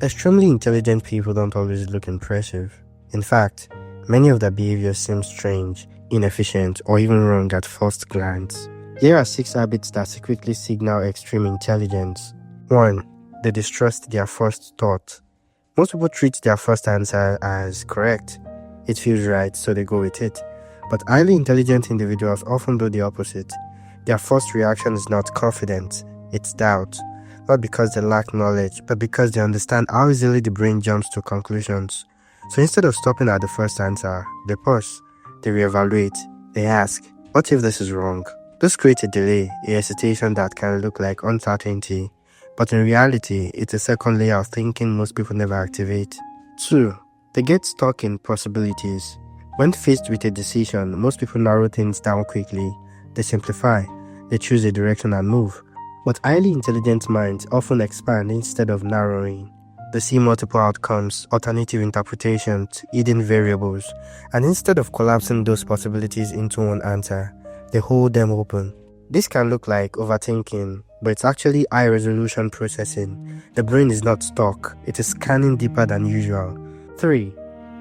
Extremely intelligent people don't always look impressive. In fact, many of their behaviors seem strange, inefficient, or even wrong at first glance. Here are 6 habits that secretly signal extreme intelligence. 1. They distrust their first thought. Most people treat their first answer as correct. It feels right, so they go with it. But highly intelligent individuals often do the opposite. Their first reaction is not confidence, it's doubt. Not because they lack knowledge, but because they understand how easily the brain jumps to conclusions. So instead of stopping at the first answer, they pause, they reevaluate, they ask, what if this is wrong? This creates a delay, a hesitation that can look like uncertainty, but in reality, it's a second layer of thinking most people never activate. 2. They get stuck in possibilities. When faced with a decision, most people narrow things down quickly. They simplify, they choose a direction and move. But highly intelligent minds often expand instead of narrowing. They see multiple outcomes, alternative interpretations, hidden variables, and instead of collapsing those possibilities into one answer, they hold them open. This can look like overthinking, but it's actually high-resolution processing. The brain is not stuck, it is scanning deeper than usual. 3.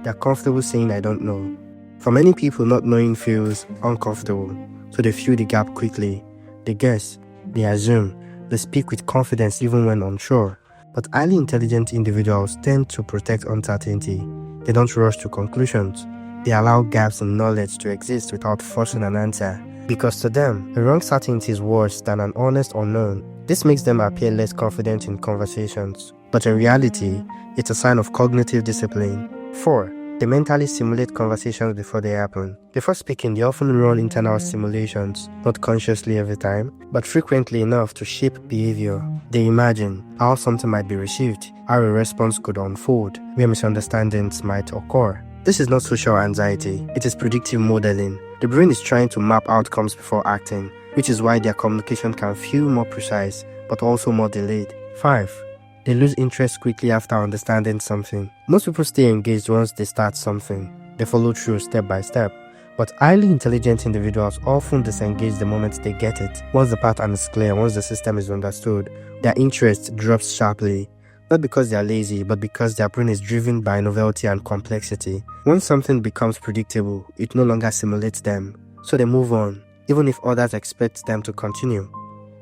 They're comfortable saying I don't know. For many people, not knowing feels uncomfortable, so they fill the gap quickly. They guess, they assume, they speak with confidence even when unsure. But highly intelligent individuals tend to protect uncertainty. They don't rush to conclusions. They allow gaps in knowledge to exist without forcing an answer. Because to them, a wrong certainty is worse than an honest unknown. This makes them appear less confident in conversations. But in reality, it's a sign of cognitive discipline. 4. They mentally simulate conversations before they happen. Before speaking, they often run internal simulations, not consciously every time, but frequently enough to shape behavior. They imagine how something might be received, how a response could unfold, where misunderstandings might occur. This is not social anxiety, it is predictive modeling. The brain is trying to map outcomes before acting, which is why their communication can feel more precise, but also more delayed. 5. They lose interest quickly after understanding something. Most people stay engaged once they start something. They follow through step by step. But highly intelligent individuals often disengage the moment they get it. Once the pattern is clear, once the system is understood, their interest drops sharply. Not because they are lazy, but because their brain is driven by novelty and complexity. Once something becomes predictable, it no longer simulates them. So they move on, even if others expect them to continue.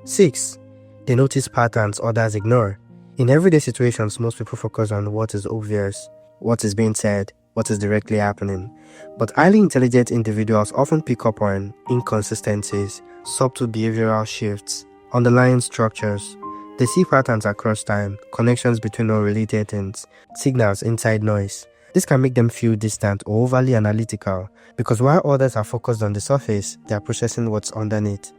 6. They notice patterns others ignore. In everyday situations, most people focus on what is obvious, what is being said, what is directly happening. But highly intelligent individuals often pick up on inconsistencies, subtle behavioral shifts, underlying structures. They see patterns across time, connections between unrelated things, signals inside noise. This can make them feel distant or overly analytical, because while others are focused on the surface, they are processing what's underneath.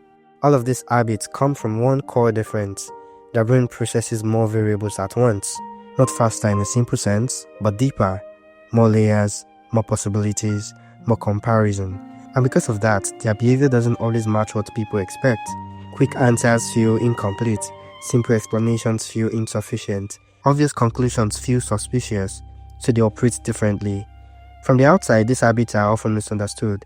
All of these habits come from one core difference. The brain processes more variables at once, not faster in a simple sense, but deeper, more layers, more possibilities, more comparison. And because of that, their behavior doesn't always match what people expect. Quick answers feel incomplete, simple explanations feel insufficient, obvious conclusions feel suspicious, so they operate differently. From the outside, these habits are often misunderstood.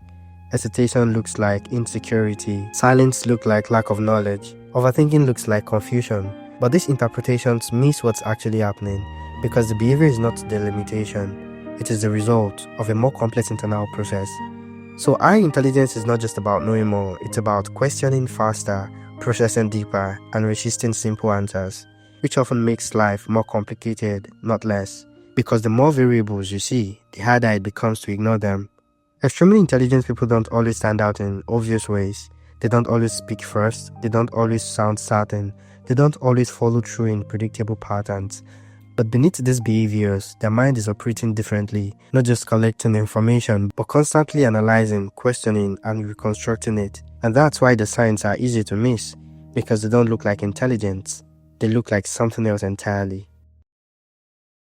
Hesitation looks like insecurity, silence looks like lack of knowledge, overthinking looks like confusion. But these interpretations miss what's actually happening, because the behavior is not the limitation, it is the result of a more complex internal process. So high intelligence is not just about knowing more, it's about questioning faster, processing deeper, and resisting simple answers, which often makes life more complicated, not less. Because the more variables you see, the harder it becomes to ignore them. Extremely intelligent people don't always stand out in obvious ways. They don't always speak first, they don't always sound certain, they don't always follow through in predictable patterns. But beneath these behaviors, their mind is operating differently, not just collecting information, but constantly analyzing, questioning, and reconstructing it. And that's why the signs are easy to miss, because they don't look like intelligence, they look like something else entirely.